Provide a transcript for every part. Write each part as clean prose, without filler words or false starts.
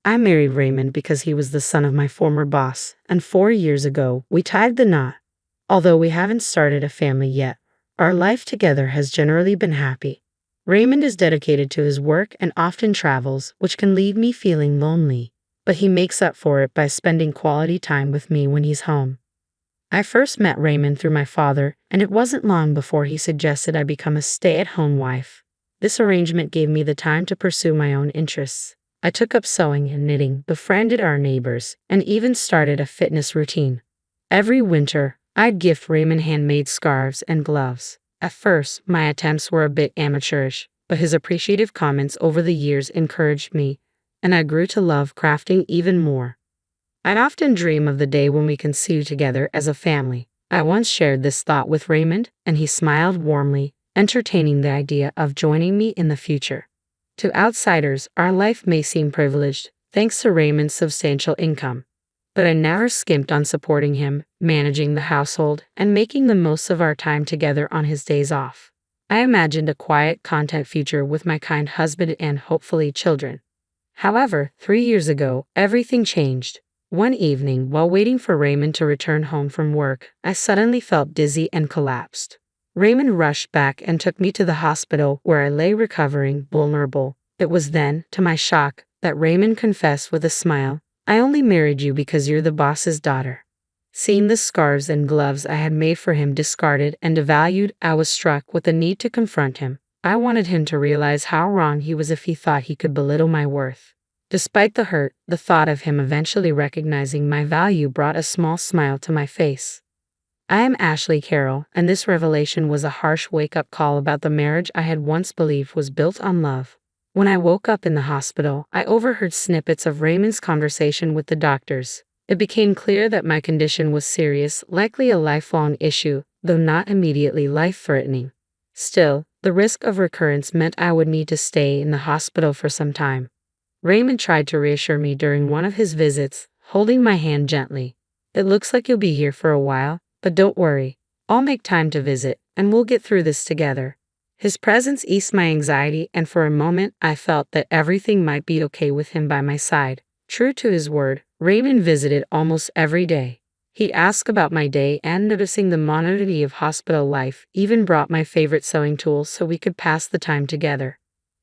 I married Raymond because he was the son of my former boss, and 4 years ago, we tied the knot. Although we haven't started a family yet, our life together has generally been happy. Raymond is dedicated to his work and often travels, which can leave me feeling lonely, but he makes up for it by spending quality time with me when he's home. I first met Raymond through my father, and it wasn't long before he suggested I become a stay-at-home wife. This arrangement gave me the time to pursue my own interests. I took up sewing and knitting, befriended our neighbors, and even started a fitness routine. Every winter, I'd gift Raymond handmade scarves and gloves. At first, my attempts were a bit amateurish, but his appreciative comments over the years encouraged me, and I grew to love crafting even more. I'd often dream of the day when we can sew together as a family. I once shared this thought with Raymond, and he smiled warmly, entertaining the idea of joining me in the future. To outsiders, our life may seem privileged, thanks to Raymond's substantial income. But I never skimped on supporting him, managing the household, and making the most of our time together on his days off. I imagined a quiet, content future with my kind husband and hopefully children. However, 3 years ago, everything changed. One evening, while waiting for Raymond to return home from work, I suddenly felt dizzy and collapsed. Raymond rushed back and took me to the hospital where I lay recovering, vulnerable. It was then, to my shock, that Raymond confessed with a smile, "I only married you because you're the boss's daughter." Seeing the scarves and gloves I had made for him discarded and devalued, I was struck with the need to confront him. I wanted him to realize how wrong he was if he thought he could belittle my worth. Despite the hurt, the thought of him eventually recognizing my value brought a small smile to my face. I am Ashley Carroll, and this revelation was a harsh wake-up call about the marriage I had once believed was built on love. When I woke up in the hospital, I overheard snippets of Raymond's conversation with the doctors. It became clear that my condition was serious, likely a lifelong issue, though not immediately life-threatening. Still, the risk of recurrence meant I would need to stay in the hospital for some time. Raymond tried to reassure me during one of his visits, holding my hand gently. "It looks like you'll be here for a while, but don't worry. I'll make time to visit, and we'll get through this together." His presence eased my anxiety, and for a moment I felt that everything might be okay with him by my side. True to his word, Raymond visited almost every day. He asked about my day, and noticing the monotony of hospital life, even brought my favorite sewing tools so we could pass the time together.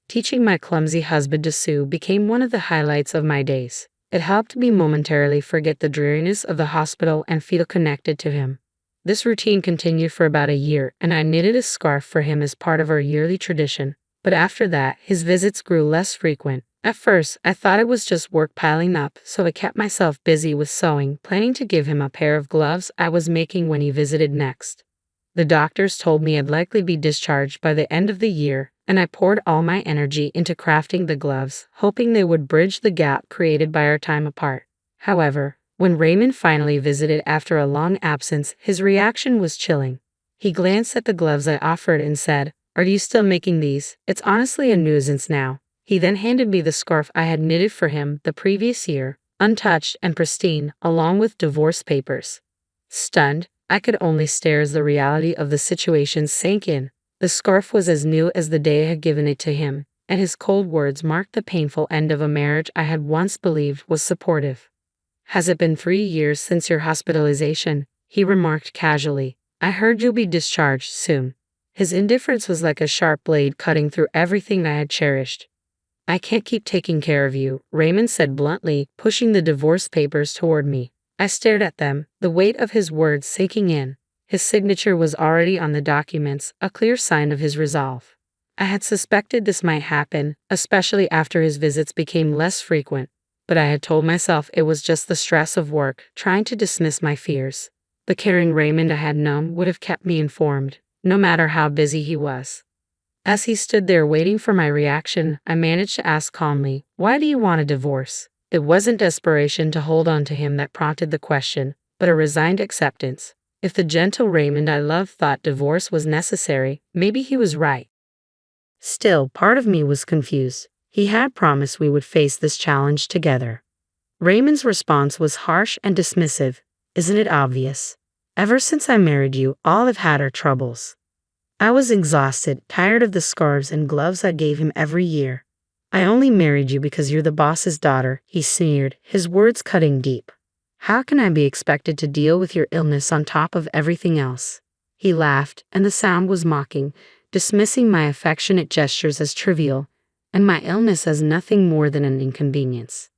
Teaching my clumsy husband to sew became one of the highlights of my days. It helped me momentarily forget the dreariness of the hospital and feel connected to him. This routine continued for about a year, and I knitted a scarf for him as part of our yearly tradition. But after that, his visits grew less frequent. At first, I thought it was just work piling up, so I kept myself busy with sewing, planning to give him a pair of gloves I was making when he visited next. The doctors told me I'd likely be discharged by the end of the year, and I poured all my energy into crafting the gloves, hoping they would bridge the gap created by our time apart. However, when Raymond finally visited after a long absence, his reaction was chilling. He glanced at the gloves I offered and said, "Are you still making these? It's honestly a nuisance now." He then handed me the scarf I had knitted for him the previous year, untouched and pristine, along with divorce papers. Stunned, I could only stare as the reality of the situation sank in. The scarf was as new as the day I had given it to him, and his cold words marked the painful end of a marriage I had once believed was supportive. "Has it been 3 years since your hospitalization?" he remarked casually. "I heard you'll be discharged soon." His indifference was like a sharp blade cutting through everything I had cherished. "I can't keep taking care of you," Raymond said bluntly, pushing the divorce papers toward me. I stared at them, the weight of his words sinking in. His signature was already on the documents, a clear sign of his resolve. I had suspected this might happen, especially after his visits became less frequent, but I had told myself it was just the stress of work, trying to dismiss my fears. The caring Raymond I had known would have kept me informed, no matter how busy he was. As he stood there waiting for my reaction, I managed to ask calmly, "Why do you want a divorce?" It wasn't desperation to hold on to him that prompted the question, but a resigned acceptance. If the gentle Raymond I loved thought divorce was necessary, maybe he was right. Still, part of me was confused. He had promised we would face this challenge together. Raymond's response was harsh and dismissive. "Isn't it obvious? Ever since I married you, all I've had are troubles." I was exhausted, tired of the scarves and gloves I gave him every year. I only married you because you're the boss's daughter, he sneered, his words cutting deep. How can I be expected to deal with your illness on top of everything else? He laughed, and the sound was mocking, dismissing my affectionate gestures as trivial, and my illness as nothing more than an inconvenience.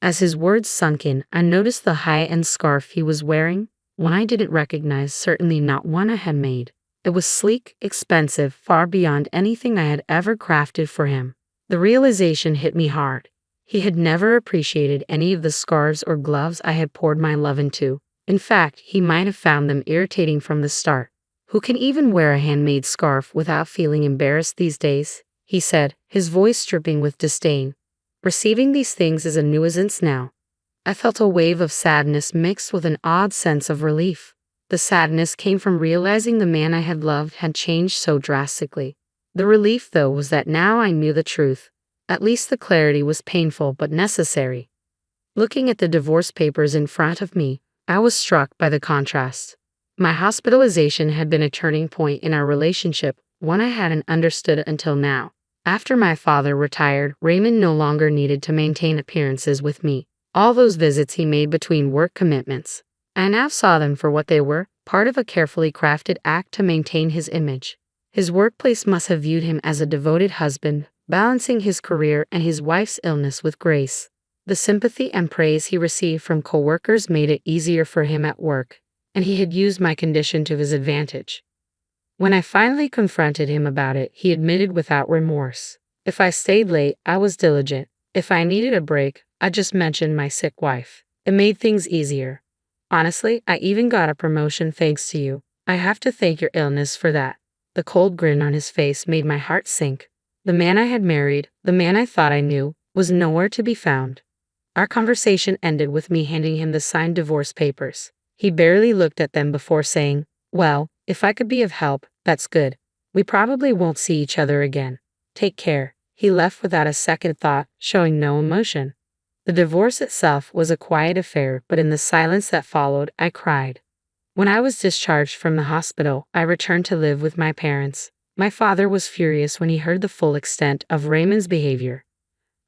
As his words sunk in, I noticed the high-end scarf he was wearing, one I didn't recognize, certainly not one I had made. It was sleek, expensive, far beyond anything I had ever crafted for him. The realization hit me hard. He had never appreciated any of the scarves or gloves I had poured my love into. In fact, he might have found them irritating from the start. Who can even wear a handmade scarf without feeling embarrassed these days? He said, his voice dripping with disdain. Receiving these things is a nuisance now. I felt a wave of sadness mixed with an odd sense of relief. The sadness came from realizing the man I had loved had changed so drastically. The relief, though, was that now I knew the truth. At least the clarity was painful but necessary. Looking at the divorce papers in front of me, I was struck by the contrast. My hospitalization had been a turning point in our relationship, one I hadn't understood until now. After my father retired, Raymond no longer needed to maintain appearances with me. All those visits he made between work commitments, I now saw them for what they were, part of a carefully crafted act to maintain his image. His workplace must have viewed him as a devoted husband, balancing his career and his wife's illness with grace. The sympathy and praise he received from coworkers made it easier for him at work, and he had used my condition to his advantage. When I finally confronted him about it, he admitted without remorse. If I stayed late, I was diligent. If I needed a break, I just mentioned my sick wife. It made things easier. Honestly, I even got a promotion thanks to you. I have to thank your illness for that. The cold grin on his face made my heart sink. The man I had married, the man I thought I knew, was nowhere to be found. Our conversation ended with me handing him the signed divorce papers. He barely looked at them before saying, "Well, if I could be of help, that's good. We probably won't see each other again. Take care." He left without a second thought, showing no emotion. The divorce itself was a quiet affair, but in the silence that followed, I cried. When I was discharged from the hospital, I returned to live with my parents. My father was furious when he heard the full extent of Raymond's behavior.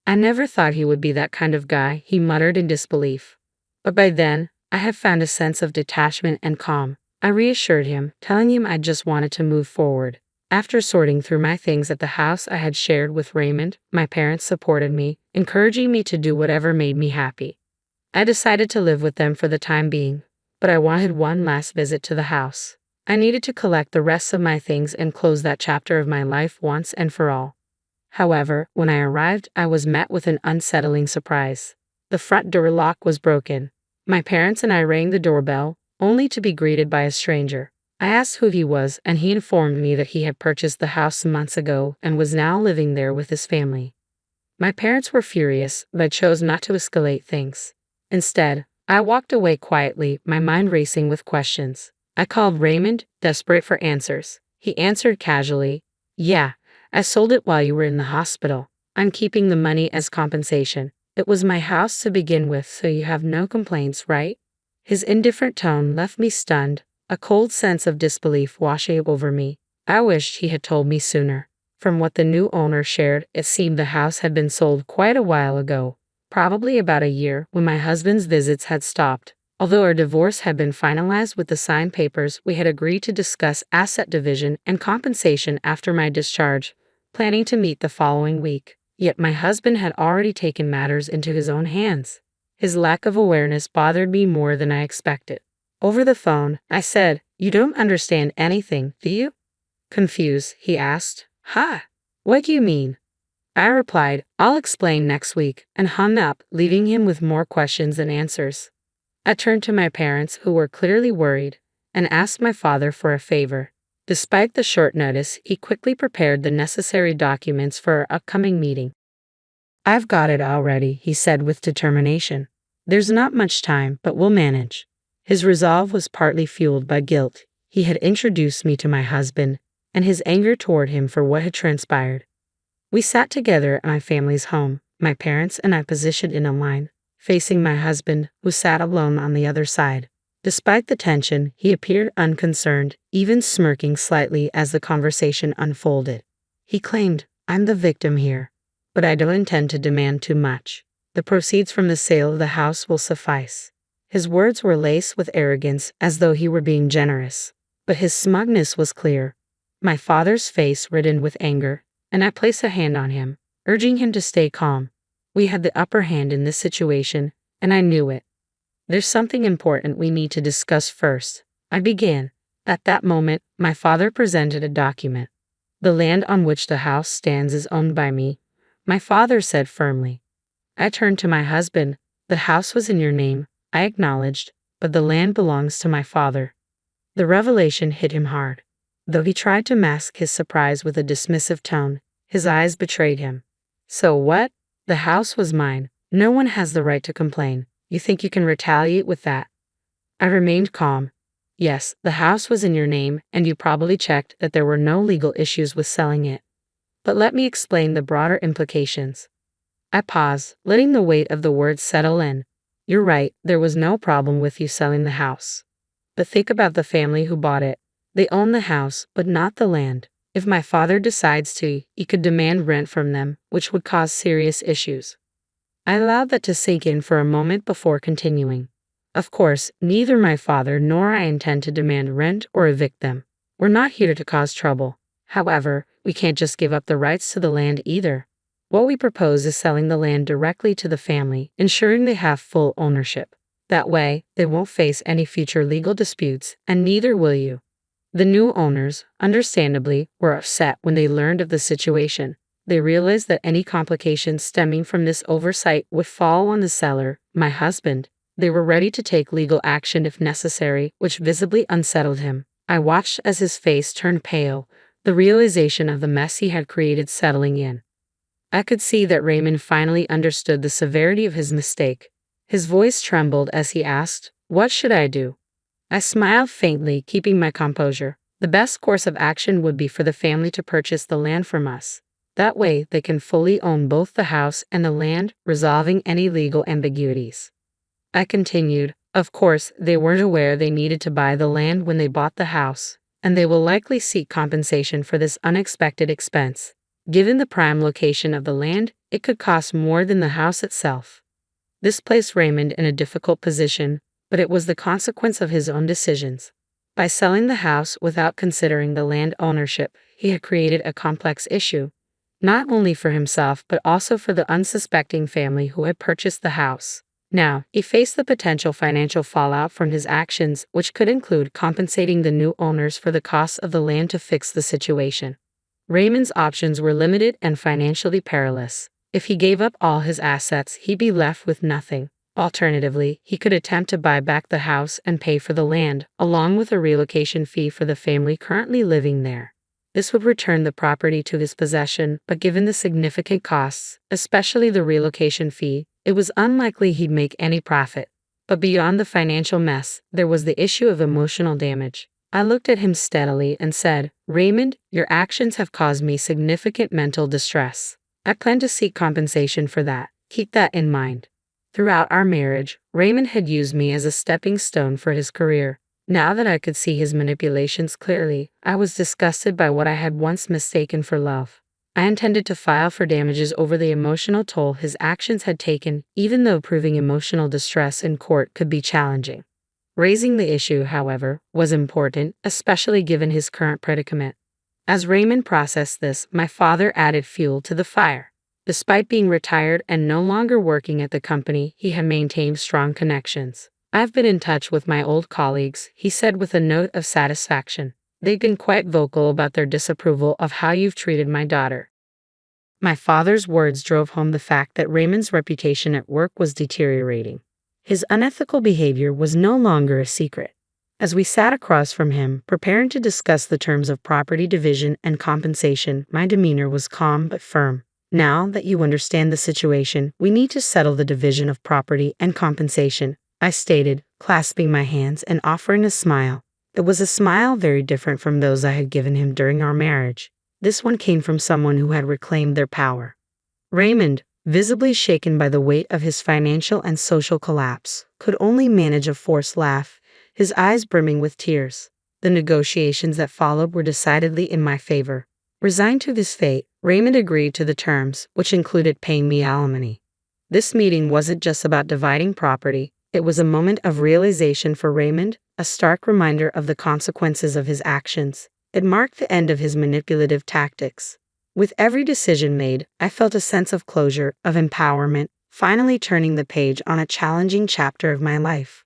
"I never thought he would be that kind of guy," he muttered in disbelief. But by then, I had found a sense of detachment and calm. I reassured him, telling him I just wanted to move forward. After sorting through my things at the house I had shared with Raymond, my parents supported me, encouraging me to do whatever made me happy. I decided to live with them for the time being, but I wanted one last visit to the house. I needed to collect the rest of my things and close that chapter of my life once and for all. However, when I arrived, I was met with an unsettling surprise. The front door lock was broken. My parents and I rang the doorbell, only to be greeted by a stranger. I asked who he was, and he informed me that he had purchased the house months ago and was now living there with his family. My parents were furious, but I chose not to escalate things. Instead, I walked away quietly, my mind racing with questions. I called Raymond, desperate for answers. He answered casually, "Yeah, I sold it while you were in the hospital. I'm keeping the money as compensation. It was my house to begin with, so you have no complaints, right?" His indifferent tone left me stunned, a cold sense of disbelief washing over me. I wished he had told me sooner. From what the new owner shared, it seemed the house had been sold quite a while ago, probably about a year, when my husband's visits had stopped. Although our divorce had been finalized with the signed papers, we had agreed to discuss asset division and compensation after my discharge, planning to meet the following week. Yet my husband had already taken matters into his own hands. His lack of awareness bothered me more than I expected. Over the phone, I said, "You don't understand anything, do you?" Confused, he asked, "Huh? What do you mean?" I replied, "I'll explain next week," and hung up, leaving him with more questions than answers. I turned to my parents, who were clearly worried, and asked my father for a favor. Despite the short notice, he quickly prepared the necessary documents for our upcoming meeting. "I've got it already," he said with determination. "There's not much time, but we'll manage." His resolve was partly fueled by guilt. He had introduced me to my husband, and his anger toward him for what had transpired. We sat together at my family's home, my parents and I positioned in a line, facing my husband, who sat alone on the other side. Despite the tension, he appeared unconcerned, even smirking slightly as the conversation unfolded. He claimed, "I'm the victim here, but I don't intend to demand too much. The proceeds from the sale of the house will suffice." His words were laced with arrogance, as though he were being generous, but his smugness was clear. My father's face reddened with anger, and I placed a hand on him, urging him to stay calm. We had the upper hand in this situation, and I knew it. "There's something important we need to discuss first," I began. At that moment, my father presented a document. "The land on which the house stands is owned by me," my father said firmly. I turned to my husband. "The house was in your name," I acknowledged, "but the land belongs to my father." The revelation hit him hard. Though he tried to mask his surprise with a dismissive tone, his eyes betrayed him. "So what? The house was mine. No one has the right to complain. You think you can retaliate with that?" I remained calm. "Yes, the house was in your name, and you probably checked that there were no legal issues with selling it. But let me explain the broader implications." I paused, letting the weight of the words settle in. "You're right, there was no problem with you selling the house. But think about the family who bought it. They own the house, but not the land. If my father decides to, he could demand rent from them, which would cause serious issues." I allowed that to sink in for a moment before continuing. "Of course, neither my father nor I intend to demand rent or evict them. We're not here to cause trouble. However, we can't just give up the rights to the land either. What we propose is selling the land directly to the family, ensuring they have full ownership. That way, they won't face any future legal disputes, and neither will you." The new owners, understandably, were upset when they learned of the situation. They realized that any complications stemming from this oversight would fall on the seller, my husband. They were ready to take legal action if necessary, which visibly unsettled him. I watched as his face turned pale, the realization of the mess he had created settling in. I could see that Raymond finally understood the severity of his mistake. His voice trembled as he asked, "What should I do?" I smiled faintly, keeping my composure. "The best course of action would be for the family to purchase the land from us. That way, they can fully own both the house and the land, resolving any legal ambiguities." I continued, "Of course, they weren't aware they needed to buy the land when they bought the house, and they will likely seek compensation for this unexpected expense. Given the prime location of the land, it could cost more than the house itself." This placed Raymond in a difficult position, but it was the consequence of his own decisions. By selling the house without considering the land ownership, he had created a complex issue, not only for himself but also for the unsuspecting family who had purchased the house. Now, he faced the potential financial fallout from his actions, which could include compensating the new owners for the cost of the land to fix the situation. Raymond's options were limited and financially perilous. If he gave up all his assets, he'd be left with nothing. Alternatively, he could attempt to buy back the house and pay for the land, along with a relocation fee for the family currently living there. This would return the property to his possession, but given the significant costs, especially the relocation fee, it was unlikely he'd make any profit. But beyond the financial mess, there was the issue of emotional damage. I looked at him steadily and said, "Raymond, your actions have caused me significant mental distress. I plan to seek compensation for that. Keep that in mind." Throughout our marriage, Raymond had used me as a stepping stone for his career. Now that I could see his manipulations clearly, I was disgusted by what I had once mistaken for love. I intended to file for damages over the emotional toll his actions had taken, even though proving emotional distress in court could be challenging. Raising the issue, however, was important, especially given his current predicament. As Raymond processed this, my father added fuel to the fire. Despite being retired and no longer working at the company, he had maintained strong connections. "I've been in touch with my old colleagues," he said with a note of satisfaction. "They've been quite vocal about their disapproval of how you've treated my daughter." My father's words drove home the fact that Raymond's reputation at work was deteriorating. His unethical behavior was no longer a secret. As we sat across from him, preparing to discuss the terms of property division and compensation, my demeanor was calm but firm. "Now that you understand the situation, we need to settle the division of property and compensation," I stated, clasping my hands and offering a smile. It was a smile very different from those I had given him during our marriage. This one came from someone who had reclaimed their power. Raymond, visibly shaken by the weight of his financial and social collapse, could only manage a forced laugh, his eyes brimming with tears. The negotiations that followed were decidedly in my favor. Resigned to this fate, Raymond agreed to the terms, which included paying me alimony. This meeting wasn't just about dividing property, it was a moment of realization for Raymond, a stark reminder of the consequences of his actions. It marked the end of his manipulative tactics. With every decision made, I felt a sense of closure, of empowerment, finally turning the page on a challenging chapter of my life.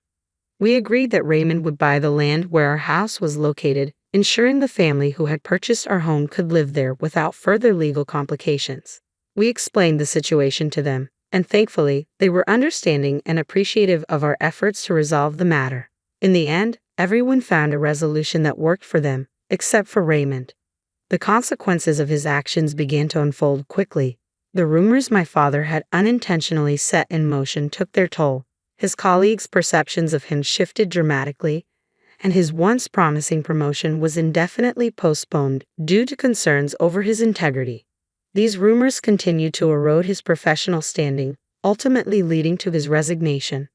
We agreed that Raymond would buy the land where our house was located, ensuring the family who had purchased our home could live there without further legal complications. We explained the situation to them, and thankfully, they were understanding and appreciative of our efforts to resolve the matter. In the end, everyone found a resolution that worked for them, except for Raymond. The consequences of his actions began to unfold quickly. The rumors my father had unintentionally set in motion took their toll. His colleagues' perceptions of him shifted dramatically, and his once promising promotion was indefinitely postponed due to concerns over his integrity. These rumors continued to erode his professional standing, ultimately leading to his resignation.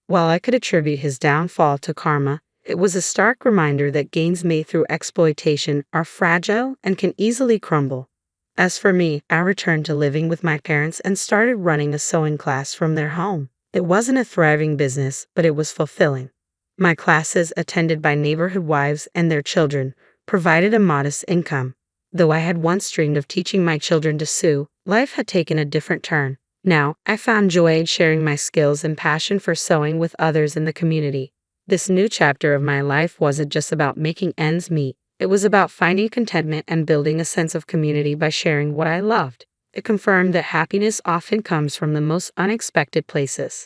While I could attribute his downfall to karma, it was a stark reminder that gains made through exploitation are fragile and can easily crumble. As for me, I returned to living with my parents and started running a sewing class from their home. It wasn't a thriving business, but it was fulfilling. My classes, attended by neighborhood wives and their children, provided a modest income. Though I had once dreamed of teaching my children to sew, life had taken a different turn. Now, I found joy in sharing my skills and passion for sewing with others in the community. This new chapter of my life wasn't just about making ends meet. It was about finding contentment and building a sense of community by sharing what I loved. It confirmed that happiness often comes from the most unexpected places.